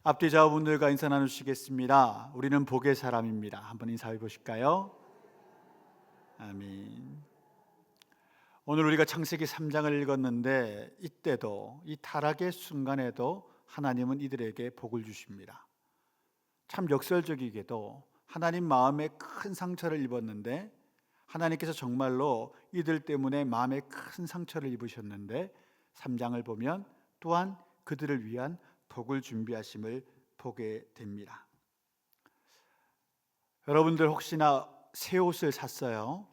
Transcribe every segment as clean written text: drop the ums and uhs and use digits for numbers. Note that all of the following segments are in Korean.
앞뒤 좌우분들과 인사 나누시겠습니다. 우리는 복의 사람입니다. 한번 인사해 보실까요? 아멘. 오늘 우리가 창세기 3장을 읽었는데 이때도 이 타락의 순간에도 하나님은 이들에게 복을 주십니다. 참 역설적이게도 하나님 마음에 큰 상처를 입었는데 하나님께서 정말로 이들 때문에 마음에 큰 상처를 입으셨는데 3장을 보면 또한 그들을 위한 복을 준비하심을 보게 됩니다. 여러분들 혹시나 새 옷을 샀어요?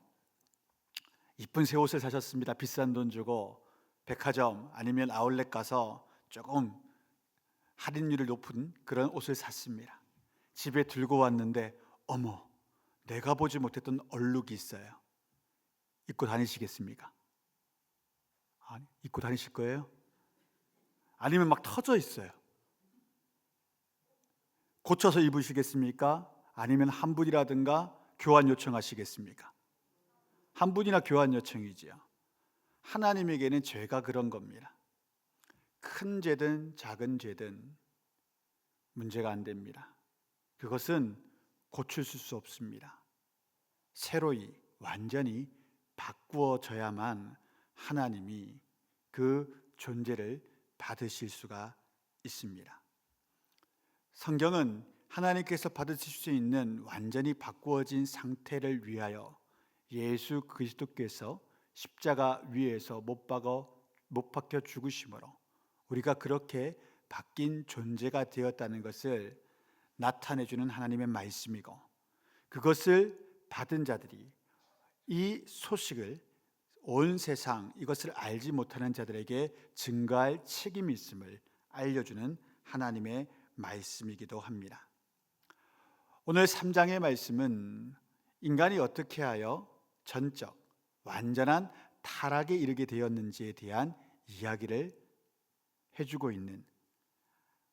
이쁜 새 옷을 사셨습니다. 비싼 돈 주고 백화점 아니면 아울렛 가서 조금 할인율이 높은 그런 옷을 샀습니다. 집에 들고 왔는데 어머, 내가 보지 못했던 얼룩이 있어요. 입고 다니시겠습니까? 아니, 입고 다니실 거예요? 아니면 막 터져 있어요. 고쳐서 입으시겠습니까? 아니면 환불이라든가 교환 요청하시겠습니까? 환불이나 교환 요청이지요. 하나님에게는 죄가 그런 겁니다. 큰 죄든 작은 죄든 문제가 안 됩니다. 그것은 고칠 수 없습니다. 새로이 완전히 바꾸어져야만 하나님이 그 존재를 받으실 수가 있습니다. 성경은 하나님께서 받으실 수 있는 완전히 바꾸어진 상태를 위하여 예수 그리스도께서 십자가 위에서 못 박혀 죽으심으로 우리가 그렇게 바뀐 존재가 되었다는 것을 나타내주는 하나님의 말씀이고, 그것을 받은 자들이 이 소식을 온 세상 이것을 알지 못하는 자들에게 증거할 책임이 있음을 알려주는 하나님의 말씀이기도 합니다. 오늘 3장의 말씀은 인간이 어떻게 하여 전적 완전한 타락에 이르게 되었는지에 대한 이야기를 해주고 있는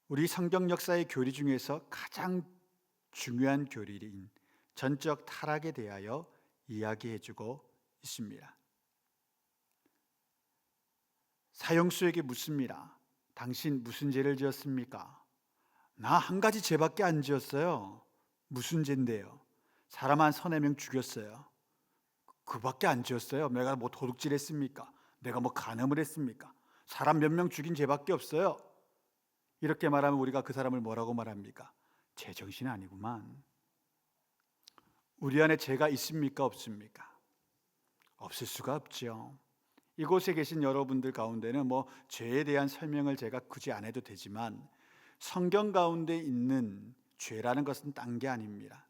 우리 성경 역사의 교리 중에서 가장 중요한 교리인 전적 타락에 대하여 이야기해주고 있습니다. 사형수에게 묻습니다. 당신 무슨 죄를 지었습니까? 나 한 가지 죄밖에 안 지었어요. 무슨 죄인데요? 사람 한 3-4명 죽였어요. 그밖에 안 지었어요. 내가 뭐 도둑질 했습니까? 내가 뭐 간음을 했습니까? 사람 몇 명 죽인 죄밖에 없어요. 이렇게 말하면 우리가 그 사람을 뭐라고 말합니까? 제정신 아니구만. 우리 안에 죄가 있습니까? 없습니까? 없을 수가 없죠. 이곳에 계신 여러분들 가운데는 뭐 죄에 대한 설명을 제가 굳이 안 해도 되지만 성경 가운데 있는 죄라는 것은 딴 게 아닙니다.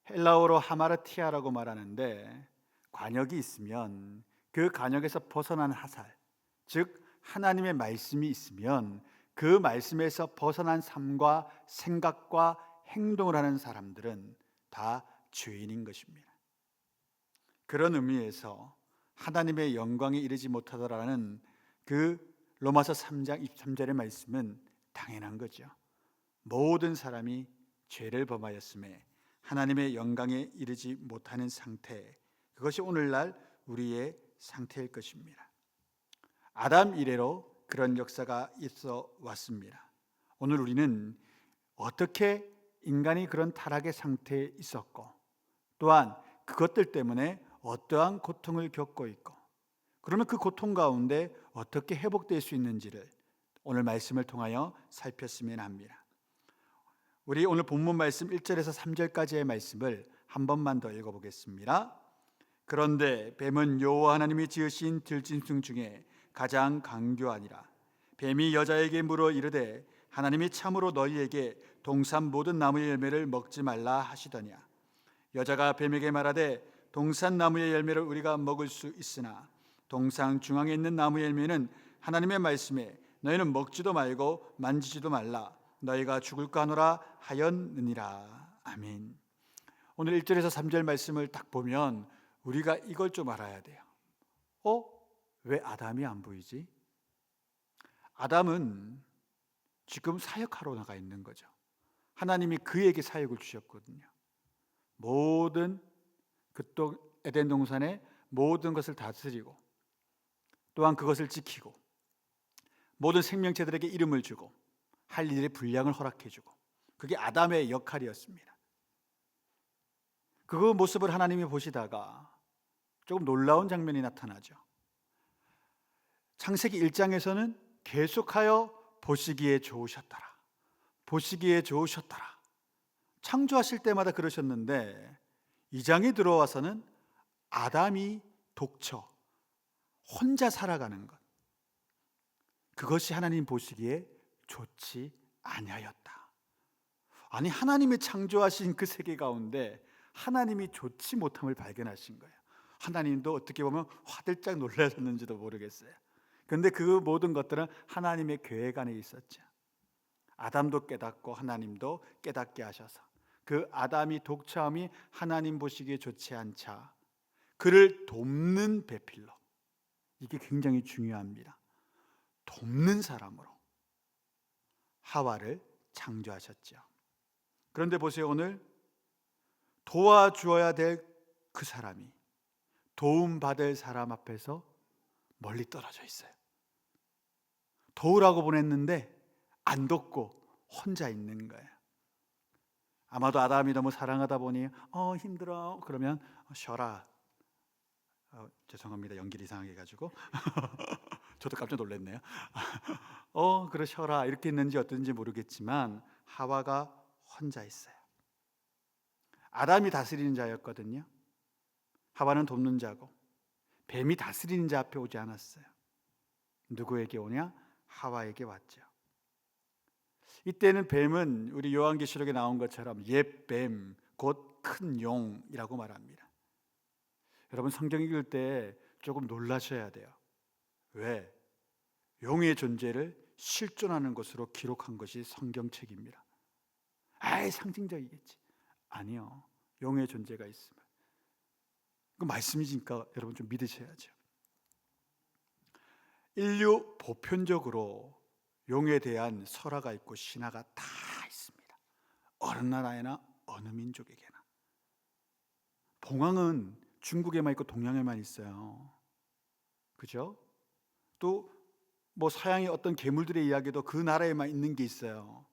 헬라어로 하마르티아라고 말하는데 관역이 있으면 그 관역에서 벗어난 하살, 즉 하나님의 말씀이 있으면 그 말씀에서 벗어난 삶과 생각과 행동을 하는 사람들은 다 죄인인 것입니다. 그런 의미에서 하나님의 영광에 이르지 못하더라는 그 로마서 3장 23절의 말씀은 당연한 거죠. 모든 사람이 죄를 범하였음에 하나님의 영광에 이르지 못하는 상태, 그것이 오늘날 우리의 상태일 것입니다. 아담 이래로 그런 역사가 있어 왔습니다. 오늘 우리는 어떻게 인간이 그런 타락의 상태에 있었고 또한 그것들 때문에 어떠한 고통을 겪고 있고 그러면 그 고통 가운데 어떻게 회복될 수 있는지를 오늘 말씀을 통하여 살폈으면 합니다. 우리 오늘 본문 말씀 1절에서 3절까지의 말씀을 한 번만 더 읽어보겠습니다. 그런데 뱀은 여호와 하나님이 지으신 들짐승 중에 가장 강교하니라. 뱀이 여자에게 물어 이르되 하나님이 참으로 너희에게 동산 모든 나무의 열매를 먹지 말라 하시더냐. 여자가 뱀에게 말하되 동산 나무의 열매를 우리가 먹을 수 있으나 동산 중앙에 있는 나무의 열매는 하나님의 말씀에 너희는 먹지도 말고 만지지도 말라 너희가 죽을까 하노라 하였느니라. 아멘. 오늘 1절에서 3절 말씀을 딱 보면 우리가 이걸 좀 알아야 돼요. 왜 아담이 안 보이지? 아담은 지금 사역하러 나가 있는 거죠. 하나님이 그에게 사역을 주셨거든요. 모든 그쪽 에덴 동산의 모든 것을 다스리고 또한 그것을 지키고 모든 생명체들에게 이름을 주고 할 일의 분량을 허락해주고, 그게 아담의 역할이었습니다. 그 모습을 하나님이 보시다가 조금 놀라운 장면이 나타나죠. 창세기 1장에서는 계속하여 보시기에 좋으셨더라, 보시기에 좋으셨더라, 창조하실 때마다 그러셨는데 2장에 들어와서는 아담이 독처 혼자 살아가는 것, 그것이 하나님 보시기에 좋지 아니하였다. 아니, 하나님이 창조하신 그 세계 가운데 하나님이 좋지 못함을 발견하신 거예요. 하나님도 어떻게 보면 화들짝 놀라셨는지도 모르겠어요. 그런데 그 모든 것들은 하나님의 계획 안에 있었죠. 아담도 깨닫고 하나님도 깨닫게 하셔서 그 아담이 독처함이 하나님 보시기에 좋지 않자 그를 돕는 배필로, 이게 굉장히 중요합니다. 돕는 사람으로 하와를 창조하셨죠. 그런데 보세요, 오늘 도와주어야 될 그 사람이 도움받을 사람 앞에서 멀리 떨어져 있어요. 도우라고 보냈는데 안 돕고 혼자 있는 거예요. 아마도 아담이 너무 사랑하다 보니 힘들어 그러면 쉬어라. 죄송합니다, 연기를 이상하게 해가지고 저도 깜짝 놀랐네요. 그래 쉬어라 이렇게 했는지 어떤지 모르겠지만 하와가 혼자 있어요. 아담이 다스리는 자였거든요. 하와는 돕는 자고, 뱀이 다스리는 자 앞에 오지 않았어요. 누구에게 오냐? 하와에게 왔죠. 이때는 뱀은 우리 요한계시록에 나온 것처럼 옛 뱀, 곧 큰 용이라고 말합니다. 여러분, 성경 읽을 때 조금 놀라셔야 돼요. 왜? 용의 존재를 실존하는 것으로 기록한 것이 성경책입니다. 상징적이겠지. 아니요, 용의 존재가 있습니다. 그 말씀이니까 여러분 좀 믿으셔야죠. 인류 보편적으로 용에 대한 설화가 있고 신화가 다 있습니다. 어느 나라에나 어느 민족에게나. 봉황은 중국에만 있고 동양에만 있어요. 그죠? 또 서양의 어떤 괴물들의 이야기도 그 나라에만 있는 게 있어요.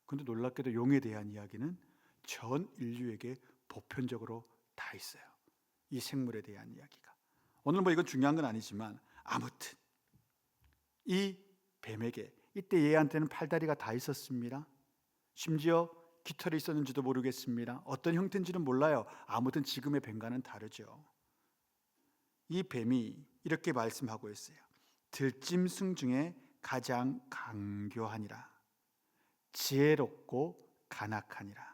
그런데 놀랍게도 용에 대한 이야기는 전 인류에게 보편적으로 다 있어요. 이 생물에 대한 이야기가. 오늘 이건 중요한 건 아니지만 아무튼 이 뱀에게, 이때 얘한테는 팔다리가 다 있었습니다. 심지어 깃털이 있었는지도 모르겠습니다. 어떤 형태인지는 몰라요. 아무튼 지금의 뱀과는 다르죠. 이 뱀이 이렇게 말씀하고 있어요. 들짐승 중에 가장 강교하니라, 지혜롭고 간악하니라.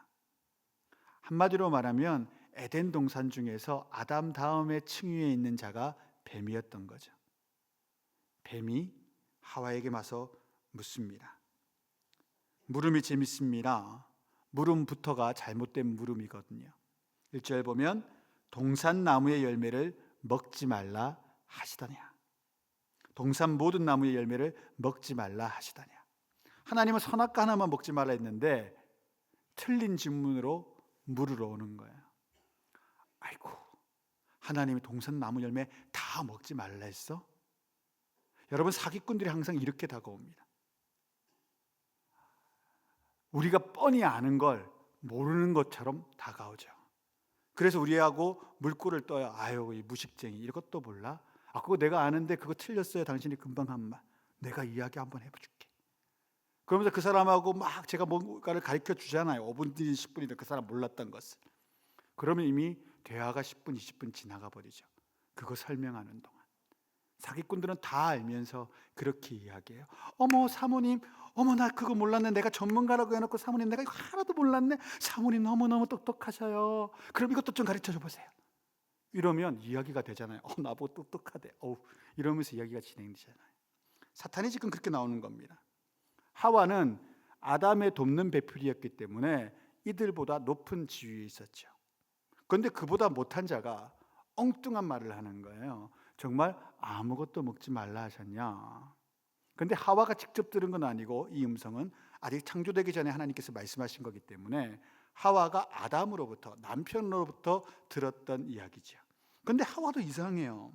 한마디로 말하면 에덴 동산 중에서 아담 다음에 층위에 있는 자가 뱀이었던 거죠. 뱀이 하와에게 와서 묻습니다. 물음이 재밌습니다. 물음부터가 잘못된 물음이거든요. 1절 보면 동산 나무의 열매를 먹지 말라 하시더냐. 동산 모든 나무의 열매를 먹지 말라 하시더냐. 하나님은 선악과 하나만 먹지 말라 했는데 틀린 질문으로 물으러 오는 거예요. 아이고, 하나님이 동산 나무 열매 다 먹지 말라 했어? 여러분, 사기꾼들이 항상 이렇게 다가옵니다. 우리가 뻔히 아는 걸 모르는 것처럼 다가오죠. 그래서 우리하고 물꼬를 떠요. 아유, 이 무식쟁이, 이것도 몰라? 그거 내가 아는데 그거 틀렸어요. 당신이 금방 한 말. 내가 이야기 한번 해줄게. 그러면서 그 사람하고 막 제가 뭔가를 가르쳐 주잖아요. 5분 뒤 10분이든 그 사람 몰랐던 것을. 그러면 이미 대화가 10분, 20분 지나가 버리죠. 그거 설명하는 동안. 사기꾼들은 다 알면서 그렇게 이야기해요. 어머 사모님, 어머 나 그거 몰랐네. 내가 전문가라고 해놓고 사모님 내가 이거 하나도 몰랐네. 사모님 너무너무 똑똑하셔요. 그럼 이것도 좀 가르쳐줘 보세요. 이러면 이야기가 되잖아요. 나보고 똑똑하대. 이러면서 이야기가 진행되잖아요. 사탄이 지금 그렇게 나오는 겁니다. 하와는 아담의 돕는 배필이었기 때문에 이들보다 높은 지위에 있었죠. 그런데 그보다 못한 자가 엉뚱한 말을 하는 거예요. 정말 아무것도 먹지 말라 하셨냐? 그런데 하와가 직접 들은 건 아니고 이 음성은 아직 창조되기 전에 하나님께서 말씀하신 거기 때문에 하와가 아담으로부터, 남편으로부터 들었던 이야기죠. 그런데 하와도 이상해요.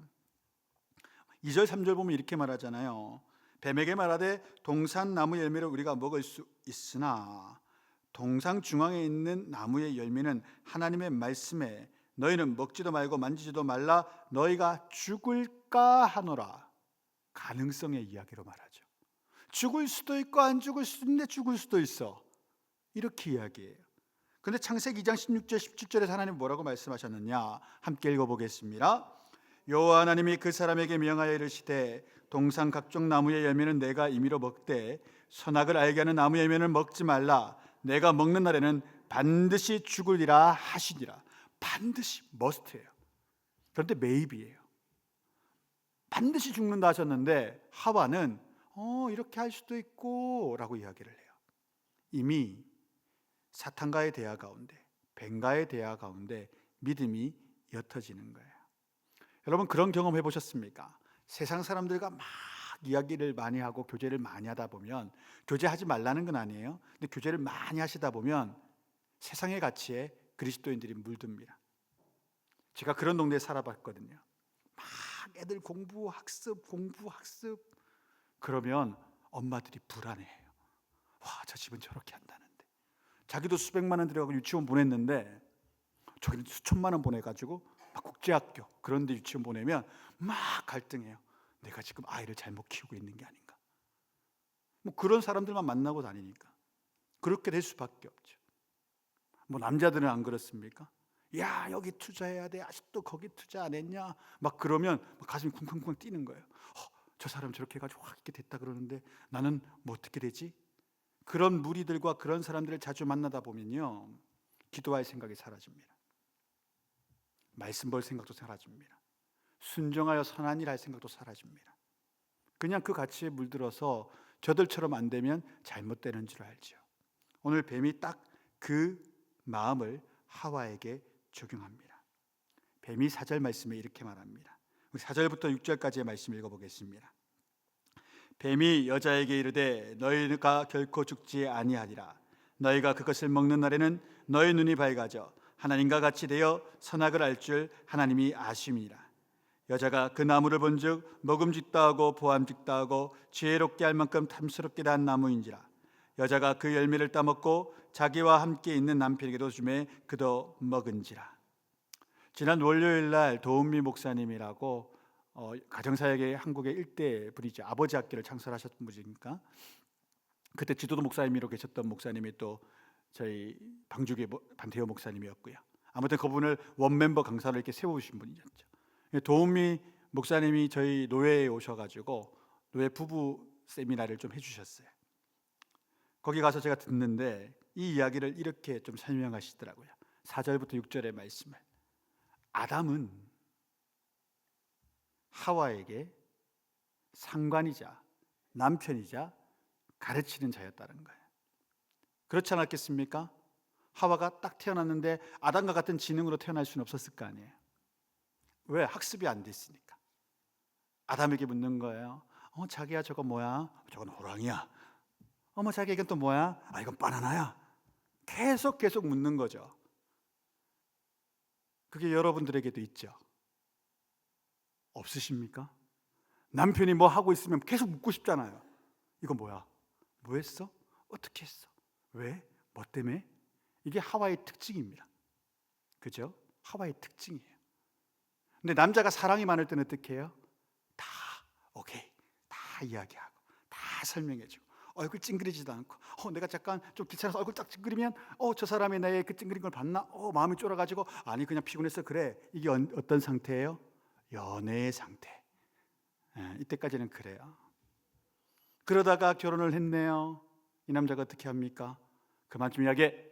2절 3절 보면 이렇게 말하잖아요. 뱀에게 말하되 동산 나무 열매를 우리가 먹을 수 있으나 동상 중앙에 있는 나무의 열매는 하나님의 말씀에 너희는 먹지도 말고 만지지도 말라 너희가 죽을까 하노라. 가능성의 이야기로 말하죠. 죽을 수도 있고 안 죽을 수도 있는데 죽을 수도 있어. 이렇게 이야기해요. 그런데 창세기 2장 16절 17절에서 하나님 뭐라고 말씀하셨느냐? 함께 읽어보겠습니다. 여호와 하나님이 그 사람에게 명하여 이르시되 동산 각종 나무의 열매는 내가 임의로 먹되 선악을 알게 하는 나무의 열매는 먹지 말라. 내가 먹는 날에는 반드시 죽으리라 하시니라. 반드시 머스트예요. 그런데 메이비예요. 반드시 죽는다 하셨는데 하와는 이렇게 할 수도 있고 라고 이야기를 해요. 이미 사탄과의 대화 가운데, 뱀과의 대화 가운데 믿음이 옅어지는 거예요. 여러분 그런 경험 해보셨습니까? 세상 사람들과 막 이야기를 많이 하고 교제를 많이 하다 보면, 교제하지 말라는 건 아니에요. 근데 교제를 많이 하시다 보면 세상의 가치에 그리스도인들이 물듭니다. 제가 그런 동네에 살아봤거든요. 막 애들 공부 학습 그러면 엄마들이 불안해해요. 와, 저 집은 저렇게 한다는데, 자기도 수백만 원 들여가고 유치원 보냈는데 저기는 수천만 원 보내가지고 막 국제학교 그런데 유치원 보내면 막 갈등해요. 내가 지금 아이를 잘못 키우고 있는 게 아닌가. 뭐 그런 사람들만 만나고 다니니까 그렇게 될 수밖에 없죠. 뭐 남자들은 안 그렇습니까? 야, 여기 투자해야 돼. 아직도 거기 투자 안 했냐? 막 그러면 막 가슴이 쿵쾅쿵쾅 뛰는 거예요. 저 사람 저렇게 해가지고 확 이렇게 됐다 그러는데 나는 뭐 어떻게 되지? 그런 무리들과 그런 사람들을 자주 만나다 보면요, 기도할 생각이 사라집니다. 말씀 볼 생각도 사라집니다. 순종하여 선한 일 할 생각도 사라집니다. 그냥 그 가치에 물들어서 저들처럼 안 되면 잘못되는 줄 알죠. 오늘 뱀이 딱 그 마음을 하와에게 적용합니다. 뱀이 4절 말씀에 이렇게 말합니다. 4절부터 6절까지의 말씀 읽어보겠습니다. 뱀이 여자에게 이르되 너희가 결코 죽지 아니하리라. 너희가 그것을 먹는 날에는 너희 눈이 밝아져 하나님과 같이 되어 선악을 알 줄 하나님이 아심이라. 여자가 그 나무를 본즉 먹음직도 하고 보암직도 하고 지혜롭게 할 만큼 탐스럽게 난 나무인지라. 여자가 그 열매를 따먹고 자기와 함께 있는 남편에게도 주매 그도 먹은지라. 지난 월요일 날 도은미 목사님이라고 가정사역의 한국의 일대 분이죠. 아버지 학교를 창설하셨던 분이니까 그때 지도도 목사님으로 계셨던 목사님이 또 저희 방주교 반태호 목사님이었고요. 아무튼 그분을 원멤버 강사로 이렇게 세우신 분이었죠. 도은미 목사님이 저희 노회에 오셔가지고 노회 부부 세미나를 좀 해주셨어요. 거기 가서 제가 듣는데 이 이야기를 이렇게 좀 설명하시더라고요. 4절부터 6절의 말씀을. 아담은 하와에게 상관이자 남편이자 가르치는 자였다는 거예요. 그렇지 않았겠습니까? 하와가 딱 태어났는데 아담과 같은 지능으로 태어날 수는 없었을 거 아니에요. 왜? 학습이 안 됐으니까. 아담에게 묻는 거예요. 자기야 저거 뭐야? 저건 호랑이야. 어머 자기야 이건 또 뭐야? 이건 바나나야. 계속 묻는 거죠. 그게 여러분들에게도 있죠. 없으십니까? 남편이 뭐 하고 있으면 계속 묻고 싶잖아요. 이거 뭐야? 뭐 했어? 어떻게 했어? 왜? 뭐 때문에? 이게 하와의 특징입니다. 그죠? 하와의 특징이에요. 근데 남자가 사랑이 많을 때는 어떻게 해요? 다 오케이, 다 이야기하고 다 설명해주고 얼굴 찡그리지도 않고 내가 잠깐 좀 귀찮아서 얼굴 딱 찡그리면 저 사람이 나의 그 찡그린 걸 봤나? 마음이 쫄아가지고 아니 그냥 피곤해서 그래. 이게 어떤 상태예요? 연애의 상태. 이때까지는 그래요. 그러다가 결혼을 했네요. 이 남자가 어떻게 합니까? 그만 좀 이야기해.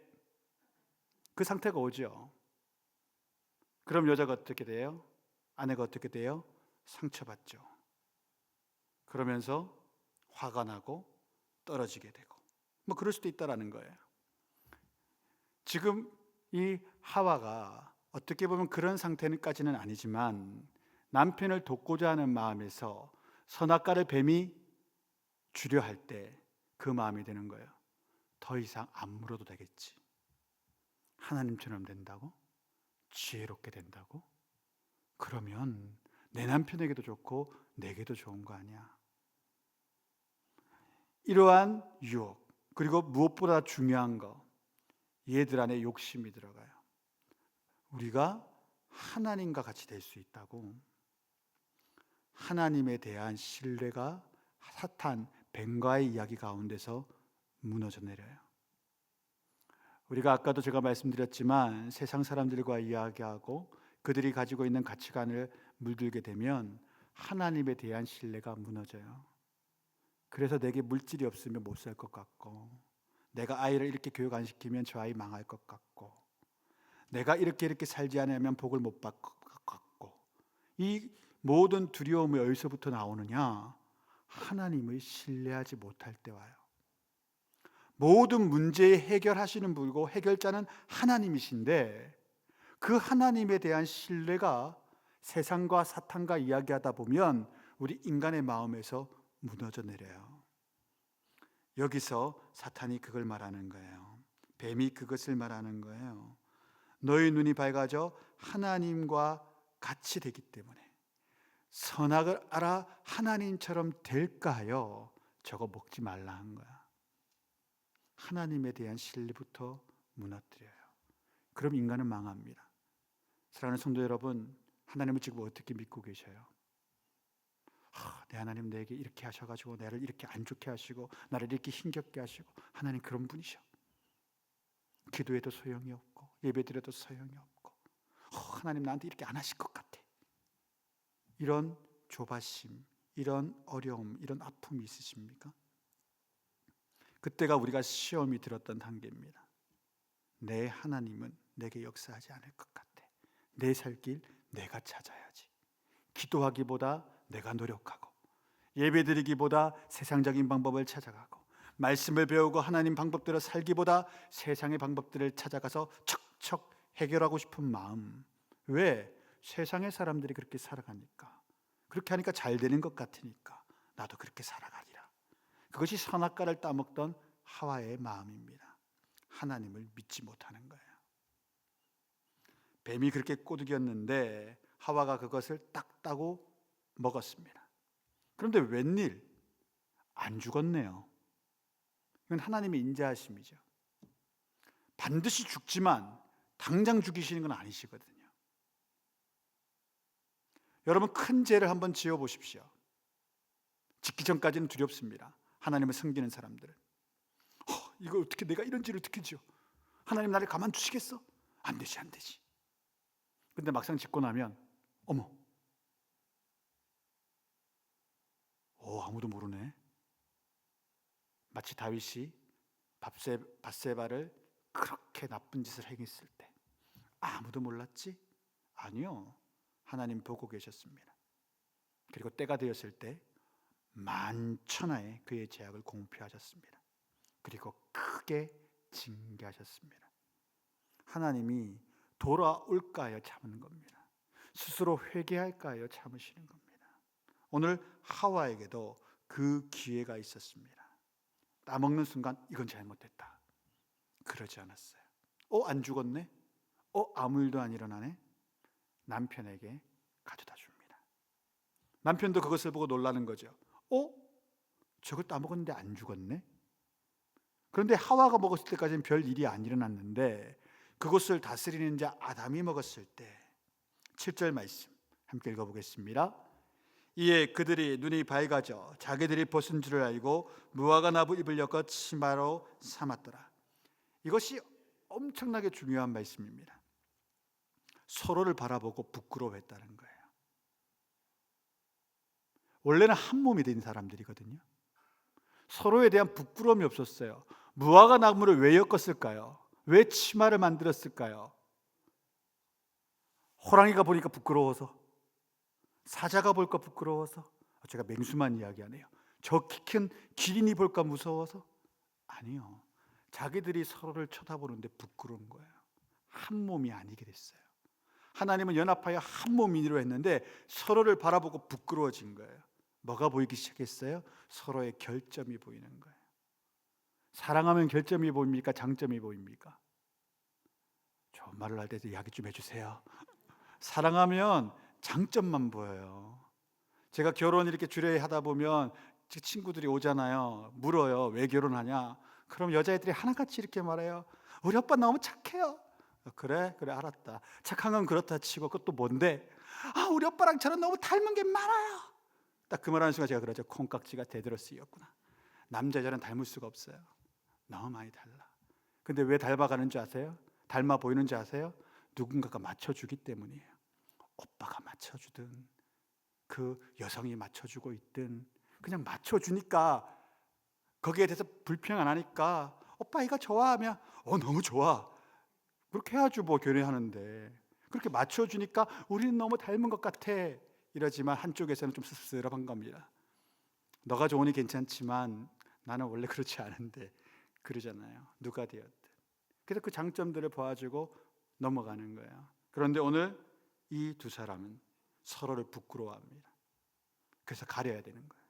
그 상태가 오죠. 그럼 여자가 어떻게 돼요? 아내가 어떻게 돼요? 상처받죠. 그러면서 화가 나고 떨어지게 되고 뭐 그럴 수도 있다라는 거예요. 지금 이 하와가 어떻게 보면 그런 상태는까지는 아니지만 남편을 돕고자 하는 마음에서 선악과를 뱀이 주려 할 때 그 마음이 되는 거예요. 더 이상 안 물어도 되겠지. 하나님처럼 된다고? 지혜롭게 된다고? 그러면 내 남편에게도 좋고 내게도 좋은 거 아니야. 이러한 유혹, 그리고 무엇보다 중요한 거, 얘들 안에 욕심이 들어가요. 우리가 하나님과 같이 될 수 있다고. 하나님에 대한 신뢰가 사탄 뱀과의 이야기 가운데서 무너져 내려요. 우리가 아까도 제가 말씀드렸지만 세상 사람들과 이야기하고 그들이 가지고 있는 가치관을 물들게 되면 하나님에 대한 신뢰가 무너져요. 그래서 내게 물질이 없으면 못 살 것 같고, 내가 아이를 이렇게 교육 안 시키면 저 아이 망할 것 같고, 내가 이렇게 살지 않으면 복을 못 받을 것 같고, 이 모든 두려움이 어디서부터 나오느냐? 하나님을 신뢰하지 못할 때 와요. 모든 문제에 해결하시는 분이고 해결자는 하나님이신데, 그 하나님에 대한 신뢰가 세상과 사탄과 이야기하다 보면 우리 인간의 마음에서 무너져 내려요. 여기서 사탄이 그걸 말하는 거예요. 뱀이 그것을 말하는 거예요. 너희 눈이 밝아져 하나님과 같이 되기 때문에 선악을 알아 하나님처럼 될까 하여 저거 먹지 말라 한 거야. 하나님에 대한 신뢰부터 무너뜨려요. 그럼 인간은 망합니다. 사랑하는 성도 여러분, 하나님을 지금 어떻게 믿고 계셔요? 내 하나님 내게 이렇게 하셔가지고 나를 이렇게 안 좋게 하시고 나를 이렇게 힘겹게 하시고, 하나님 그런 분이셔. 기도해도 소용이 없고 예배드려도 소용이 없고, 하나님 나한테 이렇게 안 하실 것 같아. 이런 조바심, 이런 어려움, 이런 아픔이 있으십니까? 그때가 우리가 시험이 들었던 단계입니다. 내 하나님은 내게 역사하지 않을 것 같아. 내 살 길 내가 찾아야지. 기도하기보다 내가 노력하고, 예배드리기보다 세상적인 방법을 찾아가고, 말씀을 배우고 하나님 방법대로 살기보다 세상의 방법들을 찾아가서 척척 해결하고 싶은 마음. 왜? 세상의 사람들이 그렇게 살아가니까, 그렇게 하니까 잘 되는 것 같으니까 나도 그렇게 살아가리라. 그것이 선악과를 따먹던 하와의 마음입니다. 하나님을 믿지 못하는 거예요. 뱀이 그렇게 꼬드겼는데 하와가 그것을 딱 따고 먹었습니다. 그런데 웬일? 안 죽었네요. 이건 하나님의 인자하심이죠. 반드시 죽지만 당장 죽이시는 건 아니시거든요. 여러분, 큰 죄를 한번 지어 보십시오. 짓기 전까지는 두렵습니다. 하나님을 섬기는 사람들은. 이거 어떻게, 내가 이런 죄를 어떻게 지어? 하나님 나를 가만 두시겠어? 안 되지, 안 되지. 근데 막상 짓고 나면 어머, 아무도 모르네. 마치 다윗이 밧세바를 그렇게 나쁜 짓을 행했을 때 아무도 몰랐지? 아니요, 하나님 보고 계셨습니다. 그리고 때가 되었을 때 만천하에 그의 죄악을 공표하셨습니다. 그리고 크게 징계하셨습니다. 하나님이 돌아올까 하여 참는 겁니다. 스스로 회개할까 하여 참으시는 겁니다. 오늘 하와에게도 그 기회가 있었습니다. 따먹는 순간 이건 잘못됐다. 그러지 않았어요. 안 죽었네? 아무 일도 안 일어나네? 남편에게 가져다 줍니다. 남편도 그것을 보고 놀라는 거죠. 저걸 따먹었는데 안 죽었네? 그런데 하와가 먹었을 때까지는 별 일이 안 일어났는데 그것을 다스리는 자 아담이 먹었을 때, 7절 말씀 함께 읽어보겠습니다. 이에 그들이 눈이 밝아져 자기들이 벗은 줄을 알고 무화과 나무 잎을 엮어 치마로 삼았더라. 이것이 엄청나게 중요한 말씀입니다. 서로를 바라보고 부끄러워했다는 거예요. 원래는 한 몸이 된 사람들이거든요. 서로에 대한 부끄러움이 없었어요. 무화과 나무를 왜 엮었을까요? 왜 치마를 만들었을까요? 호랑이가 보니까 부끄러워서, 사자가 볼까 부끄러워서, 제가 맹수만 이야기하네요. 저 키 큰 기린이 볼까 무서워서? 아니요, 자기들이 서로를 쳐다보는데 부끄러운 거예요. 한 몸이 아니게 됐어요. 하나님은 연합하여 한 몸이로 했는데 서로를 바라보고 부끄러워진 거예요. 뭐가 보이기 시작했어요? 서로의 결점이 보이는 거예요. 사랑하면 결점이 보입니까? 장점이 보입니까? 좋은 말을 할 때 이야기 좀 해주세요. 사랑하면 장점만 보여요. 제가 결혼 이렇게 주례 하다 보면 친구들이 오잖아요. 물어요. 왜 결혼하냐? 그럼 여자애들이 하나같이 이렇게 말해요. 우리 오빠 너무 착해요. 그래 알았다. 착한 건 그렇다 치고 그것도 뭔데? 우리 오빠랑 저는 너무 닮은 게 많아요. 딱 그 말하는 순간 제가 그러죠. 콩깍지가 대대로 쓰였구나. 남자 여자는 닮을 수가 없어요. 너무 많이 달라. 근데 왜 닮아가는 줄 아세요? 닮아 보이는 줄 아세요? 누군가가 맞춰주기 때문이에요. 오빠가 맞춰주든 그 여성이 맞춰주고 있든 그냥 맞춰주니까 거기에 대해서 불평 안 하니까 오빠 이거 좋아하면 너무 좋아. 그렇게 해야죠. 뭐 결혼하는데. 그렇게 맞춰주니까 우리는 너무 닮은 것 같아 이러지만 한쪽에서는 좀 씁쓸한 겁니다. 너가 좋으니 괜찮지만 나는 원래 그렇지 않은데 그러잖아요. 누가 되었든. 그래서 그 장점들을 보아주고 넘어가는 거예요. 그런데 오늘 이 두 사람은 서로를 부끄러워합니다. 그래서 가려야 되는 거예요.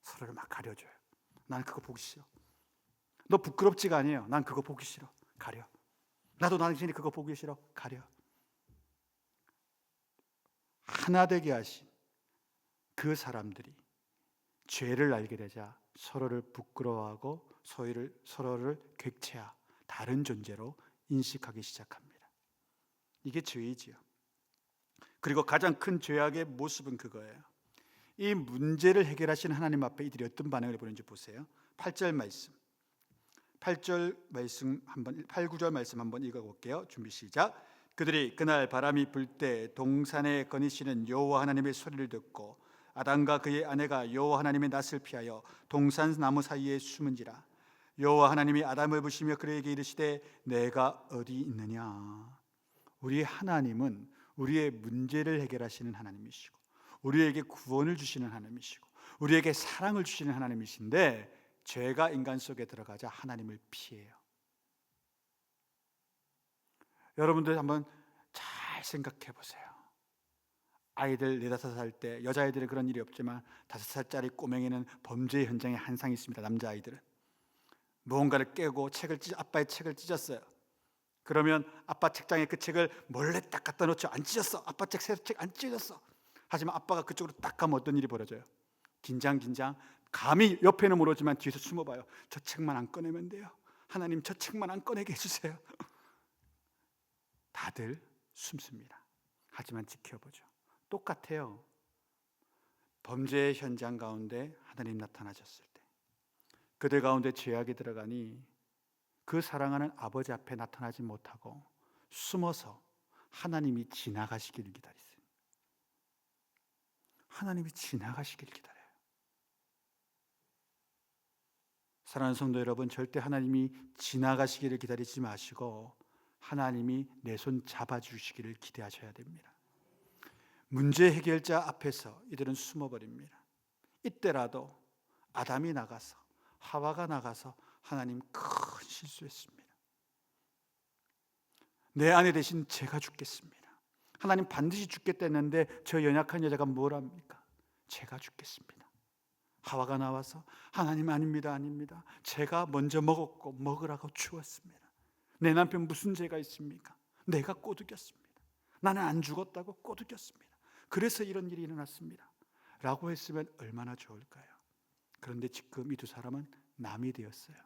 서로를 막 가려줘요. 난 그거 보기 싫어. 너 부끄럽지가 아니에요. 난 그거 보기 싫어. 가려. 나도 당신이 그거 보기 싫어. 가려. 하나 되게 하신 그 사람들이 죄를 알게 되자 서로를 부끄러워하고 서로를 객체화, 다른 존재로 인식하기 시작합니다. 이게 죄이지요. 그리고 가장 큰 죄악의 모습은 그거예요. 이 문제를 해결하시는 하나님 앞에 이들이 어떤 반응을 보이는지 보세요. 8절 말씀. 8절 말씀 한번 8, 9절 말씀 한번 읽어볼게요. 준비 시작. 그들이 그날 바람이 불 때 동산에 거니시는 여호와 하나님의 소리를 듣고 아담과 그의 아내가 여호와 하나님의 낯을 피하여 동산 나무 사이에 숨은지라. 여호와 하나님이 아담을 부시며 그에게 이르시되 내가 어디 있느냐. 우리 하나님은 우리의 문제를 해결하시는 하나님이시고 우리에게 구원을 주시는 하나님이시고 우리에게 사랑을 주시는 하나님이신데 죄가 인간 속에 들어가자 하나님을 피해요. 여러분들 한번 잘 생각해 보세요. 아이들 4-5살 때 여자아이들은 그런 일이 없지만 5살짜리 꼬맹이는 범죄 현장에 한 상이 있습니다. 남자아이들은 무언가를 깨고 아빠의 책을 찢었어요. 그러면 아빠 책장에 그 책을 몰래 딱 갖다 놓죠. 안 찢었어. 아빠 책 새 책 안 찢었어. 하지만 아빠가 그쪽으로 딱 가면 어떤 일이 벌어져요? 긴장 감히 옆에는 모르지만 뒤에서 숨어봐요. 저 책만 안 꺼내면 돼요. 하나님 저 책만 안 꺼내게 해주세요. 다들 숨습니다. 하지만 지켜보죠. 똑같아요. 범죄의 현장 가운데 하나님 나타나셨을 때 그들 가운데 죄악이 들어가니 그 사랑하는 아버지 앞에 나타나지 못하고 숨어서 하나님이 지나가시기를 기다리세요. 하나님이 지나가시기를 기다려요. 사랑하는 성도 여러분, 절대 하나님이 지나가시기를 기다리지 마시고 하나님이 내 손 잡아주시기를 기대하셔야 됩니다. 문제 해결자 앞에서 이들은 숨어버립니다. 이때라도 아담이 나가서 하와가 나가서 하나님 큰 실수했습니다. 내 아내 대신 제가 죽겠습니다. 하나님 반드시 죽겠다 했는데 저 연약한 여자가 뭘 합니까? 제가 죽겠습니다. 하와가 나와서 하나님 아닙니다. 제가 먼저 먹었고 먹으라고 주었습니다. 내 남편 무슨 죄가 있습니까? 내가 꼬드겼습니다. 나는 안 죽었다고 꼬드겼습니다. 그래서 이런 일이 일어났습니다. 라고 했으면 얼마나 좋을까요? 그런데 지금 이 두 사람은 남이 되었어요.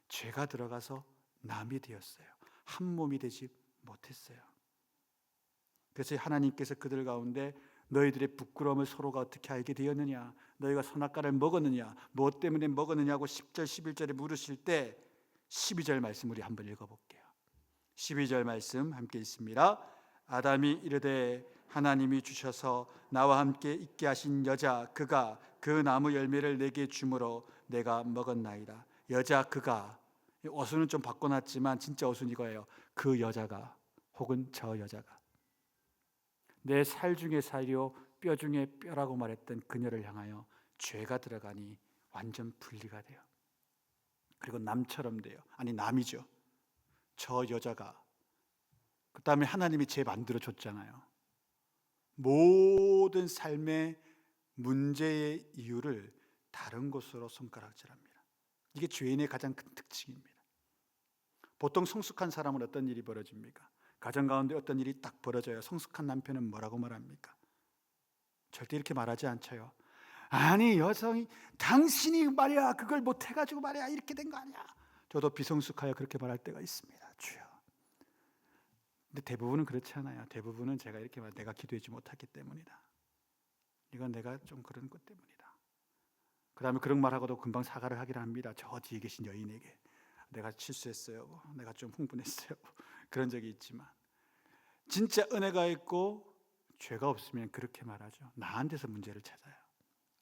죄가 들어가서 남이 되었어요. 한 몸이 되지 못했어요. 그래서 하나님께서 그들 가운데 너희들의 부끄러움을 서로가 어떻게 알게 되었느냐, 너희가 선악과를 먹었느냐, 무엇 때문에 먹었느냐고 10절 11절에 물으실 때 12절 말씀 우리 한번 읽어볼게요. 12절 말씀 함께 있습니다. 아담이 이르되 하나님이 주셔서 나와 함께 있게 하신 여자 그가 그 나무 열매를 내게 주므로 내가 먹었나이다. 여자 그가, 어순은 좀 바꿔놨지만 진짜 어순 이거예요. 그 여자가 혹은 저 여자가 내 살 중에 살이요 뼈 중에 뼈라고 말했던 그녀를 향하여 죄가 들어가니 완전 분리가 돼요. 그리고 남처럼 돼요. 아니 남이죠. 저 여자가, 그 다음에 하나님이 죄 만들어줬잖아요. 모든 삶의 문제의 이유를 다른 곳으로 손가락질합니다. 이게 죄인의 가장 큰 특징입니다. 보통 성숙한 사람은 어떤 일이 벌어집니까? 가정 가운데 어떤 일이 딱 벌어져요. 성숙한 남편은 뭐라고 말합니까? 절대 이렇게 말하지 않죠. 아니 여성이 당신이 말이야 그걸 못해가지고 말이야 이렇게 된 거 아니야. 저도 비성숙하여 그렇게 말할 때가 있습니다. 주여. 근데 대부분은 그렇지 않아요. 대부분은 제가 이렇게 말 내가 기도하지 못했기 때문이다. 이건 내가 좀 그런 것 때문이다. 그 다음에 그런 말하고도 금방 사과를 하긴 합니다. 저 뒤에 계신 여인에게 내가 실수했어요. 내가 좀 흥분했어요. 그런 적이 있지만 진짜 은혜가 있고 죄가 없으면 그렇게 말하죠. 나한테서 문제를 찾아요.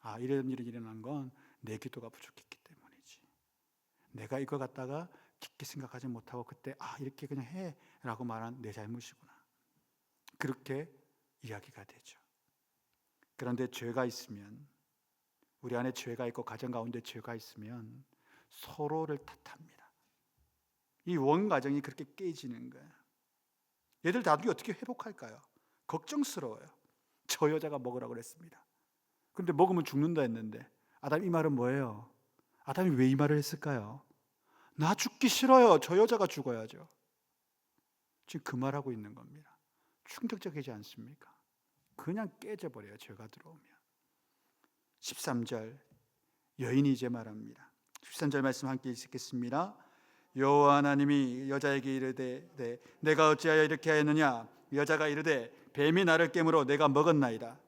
아, 이런 일이 일어난 건 내 기도가 부족했기 때문이지. 내가 이거 갖다가 깊게 생각하지 못하고 그때 이렇게 그냥 해라고 말한 내 잘못이구나. 그렇게 이야기가 되죠. 그런데 죄가 있으면, 우리 안에 죄가 있고 가정 가운데 죄가 있으면 서로를 탓합니다. 이 원가정이 그렇게 깨지는 거예요. 얘들 나중에 어떻게 회복할까요? 걱정스러워요. 저 여자가 먹으라고 그랬습니다. 그런데 먹으면 죽는다 했는데 아담 이 말은 뭐예요? 아담이 왜 이 말을 했을까요? 나 죽기 싫어요. 저 여자가 죽어야죠. 지금 그 말하고 있는 겁니다. 충격적이지 않습니까? 그냥 깨져버려요. 죄가 들어오면. 13절 여인이 이제 말합니다. 13절 말씀 함께 읽겠습니다. 여호와 하나님이 여자에게 이르되 내가 어찌하여 이렇게 하였느냐. 여자가 이르되 뱀이 나를 깨물어 내가 먹었나이다.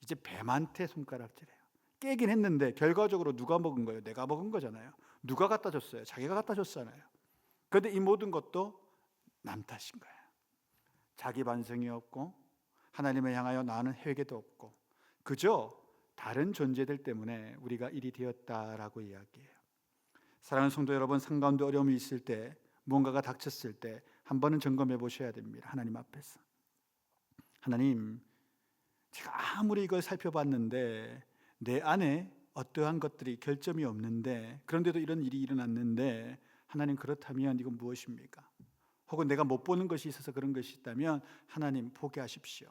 이제 뱀한테 손가락질해요. 깨긴 했는데 결과적으로 누가 먹은 거예요? 내가 먹은 거잖아요. 누가 갖다 줬어요? 자기가 갖다 줬잖아요. 그런데 이 모든 것도 남 탓인 거예요. 자기 반성이 없고 하나님을 향하여 나는 회개도 없고 그저 다른 존재들 때문에 우리가 일이 되었다라고 이야기해요. 사랑하는 성도 여러분, 삶 가운데 어려움이 있을 때, 뭔가가 닥쳤을 때 한 번은 점검해 보셔야 됩니다. 하나님 앞에서. 하나님, 제가 아무리 이걸 살펴봤는데 내 안에 어떠한 것들이 결점이 없는데, 그런데도 이런 일이 일어났는데 하나님, 그렇다면 이건 무엇입니까? 혹은 내가 못 보는 것이 있어서 그런 것이 있다면 하나님 포기하십시오.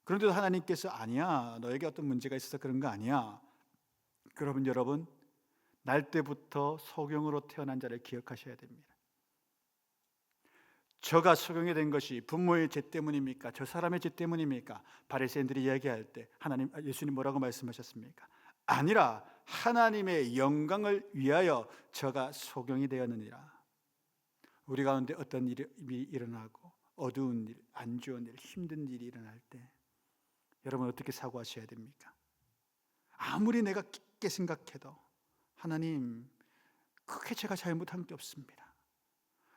그런데도 하나님께서 아니야, 너에게 어떤 문제가 있어서 그런 거 아니야. 그러면 여러분, 날 때부터 소경으로 태어난 자를 기억하셔야 됩니다. 저가 소경이 된 것이 부모의 죄 때문입니까? 저 사람의 죄 때문입니까? 바리새인들이 이야기할 때 예수님 뭐라고 말씀하셨습니까? 아니라 하나님의 영광을 위하여 저가 소경이 되었느니라. 우리 가운데 어떤 일이 일어나고 어두운 일, 안 좋은 일, 힘든 일이 일어날 때 여러분 어떻게 사고하셔야 됩니까? 아무리 내가 깊게 생각해도 하나님, 크게 제가 잘못한 게 없습니다.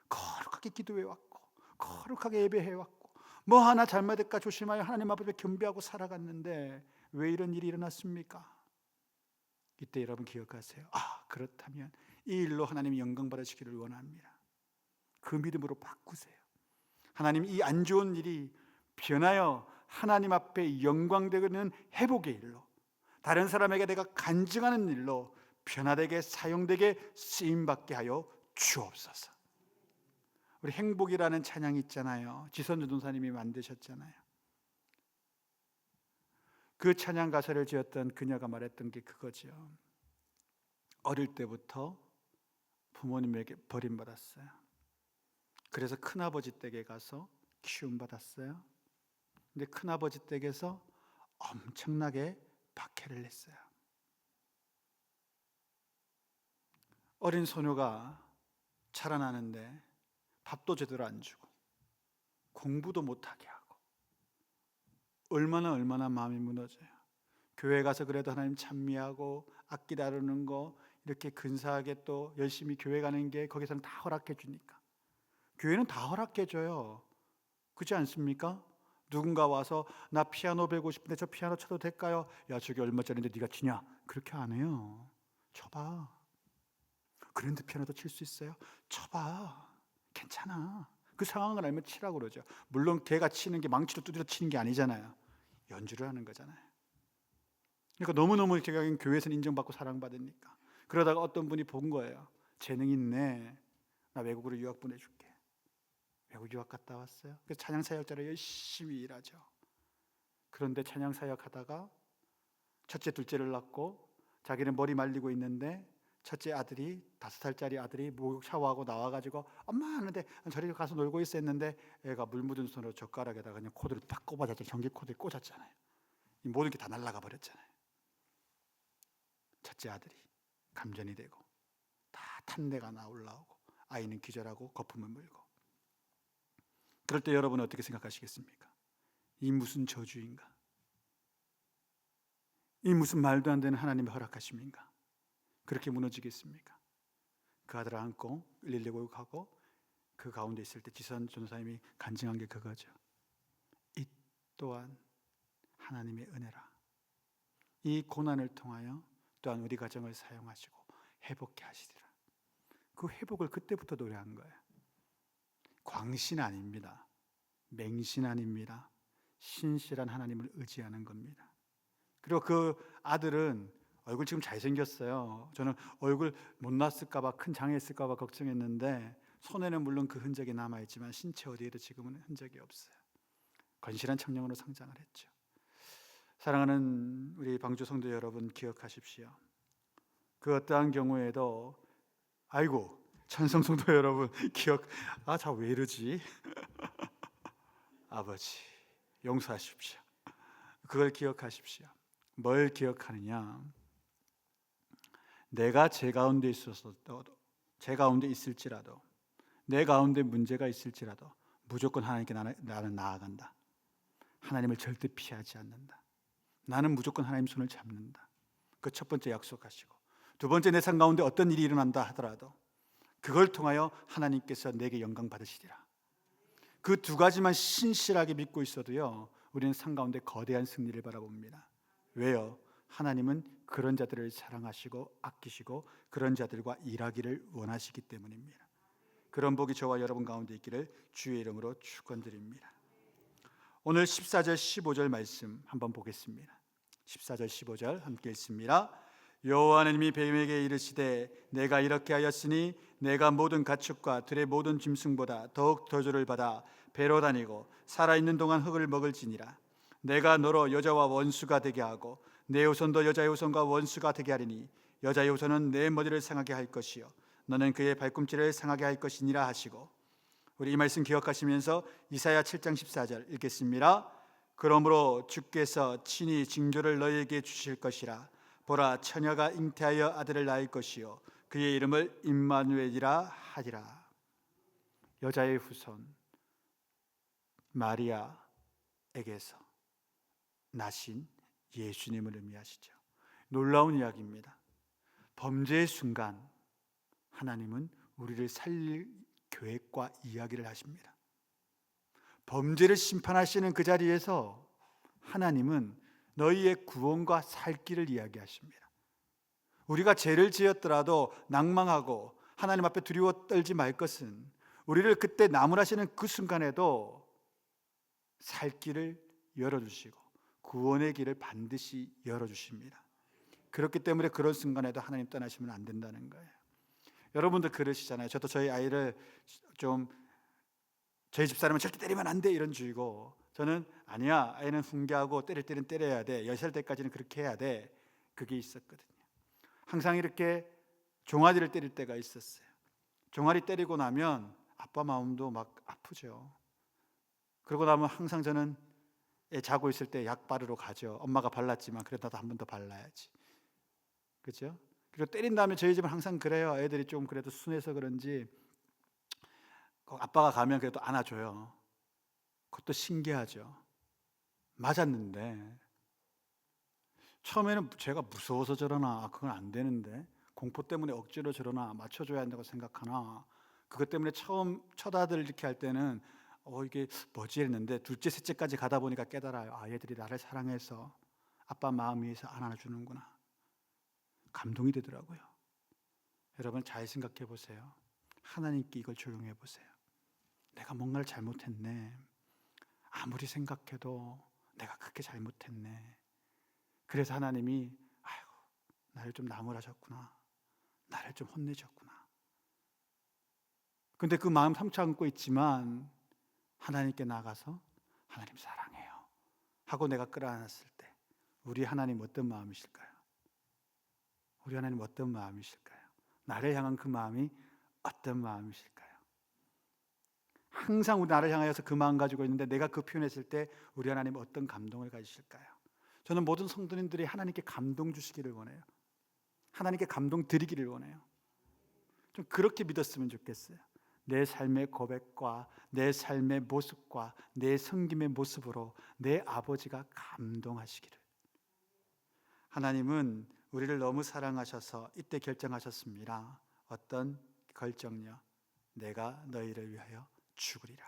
거룩하게 기도해왔고 거룩하게 예배해왔고 뭐 하나 잘못될까 조심하여 하나님 앞에 겸비하고 살아갔는데 왜 이런 일이 일어났습니까? 이때 여러분 기억하세요. 그렇다면 이 일로 하나님이 영광 받으시기를 원합니다. 그 믿음으로 바꾸세요. 하나님, 이 안 좋은 일이 변하여 하나님 앞에 영광되는 회복의 일로, 다른 사람에게 내가 간증하는 일로 변화되게 사용되게 쓰임받게 하여 주옵소서. 우리 행복이라는 찬양이 있잖아요. 지선주 전사님이 만드셨잖아요. 그 찬양 가사를 지었던 그녀가 말했던 게 그거죠. 어릴 때부터 부모님에게 버림받았어요. 그래서 큰아버지 댁에 가서 키움받았어요. 근데 큰아버지 댁에서 엄청나게 박해를 했어요. 어린 소녀가 자라나는데 밥도 제대로 안 주고 공부도 못하게 하고 얼마나 마음이 무너져요. 교회 가서 그래도 하나님 찬미하고 악기 다루는 거 이렇게 근사하게 또 열심히 교회 가는 게 거기서는 다 허락해 주니까, 교회는 다 허락해 줘요. 그렇지 않습니까? 누군가 와서 나 피아노 배우고 싶은데 저 피아노 쳐도 될까요? 야, 저게 얼마짜리인데 네가 치냐? 그렇게 안 해요. 쳐봐. 그런데 피아노도 칠 수 있어요? 쳐봐. 괜찮아. 그 상황을 알면 치라고 그러죠. 물론 걔가 치는 게 망치로 두드려 치는 게 아니잖아요. 연주를 하는 거잖아요. 그러니까 너무너무 제가 교회에서 인정받고 사랑받으니까. 그러다가 어떤 분이 본 거예요. 재능 있네. 나 외국으로 유학 보내줄게. 외국 유학 갔다 왔어요. 그래서 찬양사역자로 열심히 일하죠. 그런데 찬양사역 하다가 첫째 둘째를 낳고 자기는 머리 말리고 있는데 첫째 아들이 5살짜리 아들이 목욕 샤워하고 나와가지고 엄마 하는데 저리 가서 놀고 있어 했는데 애가 물 묻은 손으로 젓가락에다가 그냥 코드를 팍 꼽아줬잖아요. 전기 코드를 꽂았잖아요. 이 모든 게 다 날아가 버렸잖아요. 첫째 아들이 감전이 되고 다 탄내가 올라오고 아이는 기절하고 거품을 물고. 그럴 때 여러분은 어떻게 생각하시겠습니까? 이 무슨 저주인가? 이 무슨 말도 안 되는 하나님의 허락하심인가? 그렇게 무너지겠습니까? 그 아들을 안고 끌리려고 가고 그 가운데 있을 때 지선 전도사님이 간증한 게 그거죠. 이 또한 하나님의 은혜라. 이 고난을 통하여 또한 우리 가정을 사용하시고 회복케 하시리라. 그 회복을 그때부터 노래한 거예요. 광신 아닙니다. 맹신 아닙니다. 신실한 하나님을 의지하는 겁니다. 그리고 그 아들은 얼굴 지금 잘생겼어요. 저는 얼굴 못 났을까 봐, 큰 장애 있을까 봐 걱정했는데 손에는 물론 그 흔적이 남아있지만 신체 어디에도 지금은 흔적이 없어요. 건실한 청년으로 성장을 했죠. 사랑하는 우리 방주 성도 여러분, 기억하십시오. 그 어떠한 경우에도 아이고 찬성 성도 여러분 자 왜 이러지? 아버지 용서하십시오. 그걸 기억하십시오. 뭘 기억하느냐? 내가 제 가운데 있었어도, 제 가운데 있을지라도, 내 가운데 문제가 있을지라도 무조건 하나님께 나는 나아간다. 하나님을 절대 피하지 않는다. 나는 무조건 하나님 손을 잡는다. 그 첫 번째 약속하시고, 두 번째 내 삶 가운데 어떤 일이 일어난다 하더라도 그걸 통하여 하나님께서 내게 영광 받으시리라. 그 두 가지만 신실하게 믿고 있어도요, 우리는 삶 가운데 거대한 승리를 바라봅니다. 왜요? 하나님은 그런 자들을 사랑하시고 아끼시고 그런 자들과 일하기를 원하시기 때문입니다. 그런 복이 저와 여러분 가운데 있기를 주의 이름으로 축원드립니다. 오늘 14절 15절 말씀 한번 보겠습니다. 14절 15절 함께 읽습니다. 여호와 하나님이 뱀에게 이르시되 내가 이렇게 하였으니 내가 모든 가축과 들의 모든 짐승보다 더욱 저주를 받아 배로 다니고 살아있는 동안 흙을 먹을지니라. 내가 너로 여자와 원수가 되게 하고 내 후손도 여자의 후손과 원수가 되게 하리니 여자의 후손은 내 머리를 상하게 할 것이요 너는 그의 발꿈치를 상하게 할 것이니라 하시고. 우리 이 말씀 기억하시면서 이사야 7장 14절 읽겠습니다. 그러므로 주께서 친히 징조를 너희에게 주실 것이라. 보라, 처녀가 잉태하여 아들을 낳을 것이요 그의 이름을 임마누엘이라 하리라. 여자의 후손 마리아에게서 나신 예수님을 의미하시죠. 놀라운 이야기입니다. 범죄의 순간 하나님은 우리를 살릴 계획과 이야기를 하십니다. 범죄를 심판하시는 그 자리에서 하나님은 너희의 구원과 살 길을 이야기하십니다. 우리가 죄를 지었더라도 낭망하고 하나님 앞에 두려워 떨지 말 것은 우리를 그때 나무라시는 그 순간에도 살 길을 열어주시고 구원의 길을 반드시 열어주십니다. 그렇기 때문에 그런 순간에도 하나님 떠나시면 안 된다는 거예요. 여러분도 그러시잖아요. 저도 저희 아이를 좀 저희 집사람은 절대 때리면 안 돼 이런 주의고, 저는 아니야, 아이는 훈계하고 때릴 때는 때려야 돼, 10살 때까지는 그렇게 해야 돼, 그게 있었거든요. 항상 이렇게 종아리를 때릴 때가 있었어요. 종아리 때리고 나면 아빠 마음도 막 아프죠. 그러고 나면 항상 저는 애 자고 있을 때 약 바르러 가죠. 엄마가 발랐지만 그래도 나도 한 번 더 발라야지, 그렇죠? 그리고 때린 다음에 저희 집은 항상 그래요. 애들이 좀 그래도 순해서 그런지 아빠가 가면 그래도 안아줘요. 그것도 신기하죠. 맞았는데 처음에는 제가 무서워서 저러나, 그건 안 되는데 공포 때문에 억지로 저러나, 맞춰줘야 한다고 생각하나, 그것 때문에 처음 첫 아들 이렇게 할 때는 이게 뭐지 했는데 둘째 셋째까지 가다 보니까 깨달아요. 얘들이 나를 사랑해서 아빠 마음 위해서 안아주는구나. 감동이 되더라고요. 여러분 잘 생각해 보세요. 하나님께 이걸 적용해 보세요. 내가 뭔가를 잘못했네. 아무리 생각해도 내가 그렇게 잘못했네. 그래서 하나님이 나를 좀 나무라셨구나, 나를 좀 혼내셨구나. 근데 그 마음 삼쳐 안고 있지만 하나님께 나가서 하나님 사랑해요 하고 내가 끌어안았을 때 우리 하나님 어떤 마음이실까요? 우리 하나님 어떤 마음이실까요? 나를 향한 그 마음이 어떤 마음이실까요? 항상 우리 나를 향하여서 그 마음 가지고 있는데 내가 그 표현했을 때 우리 하나님 어떤 감동을 가지실까요? 저는 모든 성도님들이 하나님께 감동 주시기를 원해요. 하나님께 감동 드리기를 원해요. 좀 그렇게 믿었으면 좋겠어요. 내 삶의 고백과 내 삶의 모습과 내 섬김의 모습으로 내 아버지가 감동하시기를. 하나님은 우리를 너무 사랑하셔서 이때 결정하셨습니다. 어떤 결정요? 내가 너희를 위하여 죽으리라.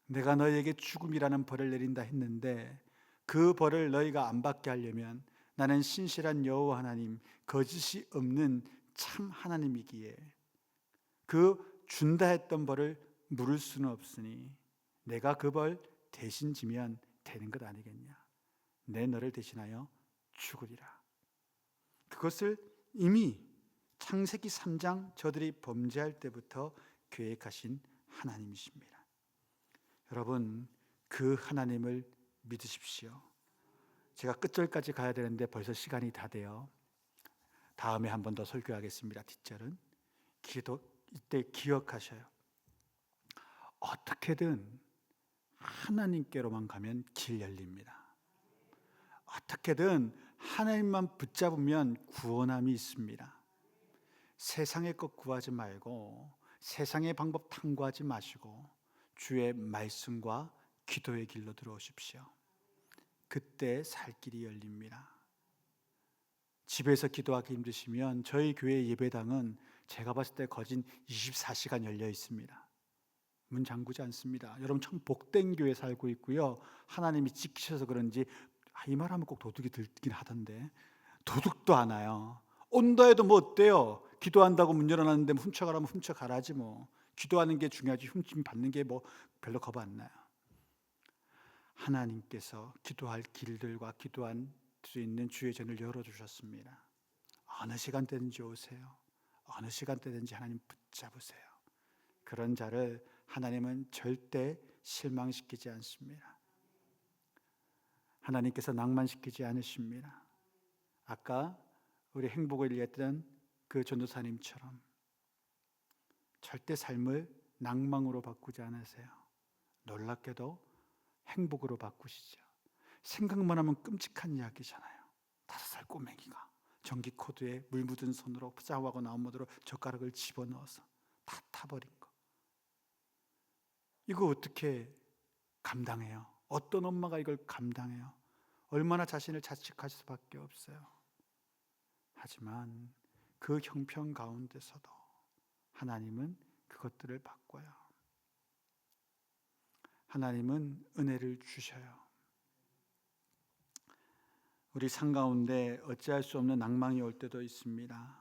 내가 너희에게 죽음이라는 벌을 내린다 했는데 그 벌을 너희가 안 받게 하려면 나는 신실한 여호와 하나님, 거짓이 없는 참 하나님이기에 그 준다 했던 벌을 물을 수는 없으니 내가 그 벌 대신 지면 되는 것 아니겠냐. 내 너를 대신하여 죽으리라. 그것을 이미 창세기 3장 저들이 범죄할 때부터 계획하신 하나님이십니다. 여러분, 그 하나님을 믿으십시오. 제가 끝절까지 가야 되는데 벌써 시간이 다 돼요. 다음에 한 번 더 설교하겠습니다. 뒷절은 이때 기억하셔요. 어떻게든 하나님께로만 가면 길 열립니다. 어떻게든 하나님만 붙잡으면 구원함이 있습니다. 세상의 것 구하지 말고 세상의 방법 탐구하지 마시고 주의 말씀과 기도의 길로 들어오십시오. 그때 살 길이 열립니다. 집에서 기도하기 힘드시면 저희 교회 예배당은 제가 봤을 때 거진 24시간 열려 있습니다. 문 잠그지 않습니다. 여러분 참 복된 교회 살고 있고요. 하나님이 지키셔서 그런지 이 말하면 꼭 도둑이 들긴 하던데 도둑도 안 와요. 온다 해도 뭐 어때요? 기도한다고 문 열어놨는데 훔쳐가라면 훔쳐가라지 뭐. 기도하는 게 중요하지 훔침 받는 게 뭐 별로 겁 안 나요. 하나님께서 기도할 길들과 기도할 수 있는 주의 전을 열어주셨습니다. 어느 시간대든지 오세요. 어느 시간대든지 하나님 붙잡으세요. 그런 자를 하나님은 절대 실망시키지 않습니다. 하나님께서 낭만시키지 않으십니다. 아까 우리 행복을 얘기했던 그 전도사님처럼 절대 삶을 낭망으로 바꾸지 않으세요. 놀랍게도 행복으로 바꾸시죠. 생각만 하면 끔찍한 이야기잖아요. 5살 꼬맹이가 전기 코드에 물 묻은 손으로 샤워하고 나온 모드로 젓가락을 집어넣어서 다 타버린 거. 이거 어떻게 감당해요? 어떤 엄마가 이걸 감당해요? 얼마나 자신을 자책할 수밖에 없어요. 하지만 그 형편 가운데서도 하나님은 그것들을 바꿔요. 하나님은 은혜를 주셔요. 우리 삶 가운데 어찌할 수 없는 낭망이 올 때도 있습니다.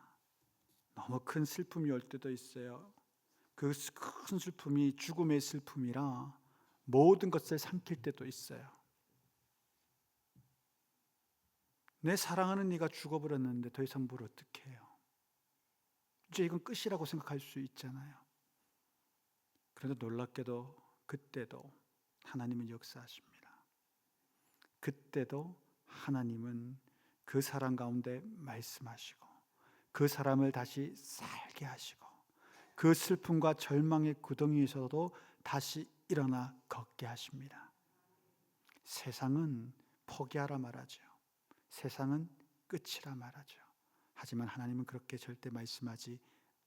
너무 큰 슬픔이 올 때도 있어요. 그 큰 슬픔이 죽음의 슬픔이라 모든 것을 삼킬 때도 있어요. 내 사랑하는 네가 죽어버렸는데 더 이상 뭘 어떻게 해요? 이제 이건 끝이라고 생각할 수 있잖아요. 그런데 놀랍게도 그때도 하나님은 역사하십니다. 그때도 하나님은 그 사람 가운데 말씀하시고 그 사람을 다시 살게 하시고 그 슬픔과 절망의 구덩이에서도 다시 일어나 걷게 하십니다. 세상은 포기하라 말하죠. 세상은 끝이라 말하죠. 하지만 하나님은 그렇게 절대 말씀하지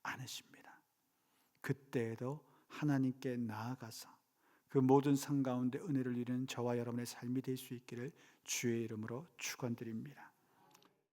않으십니다. 그때에도 하나님께 나아가서 그 모든 삶 가운데 은혜를 누리는 저와 여러분의 삶이 될 수 있기를 주의 이름으로 축원드립니다.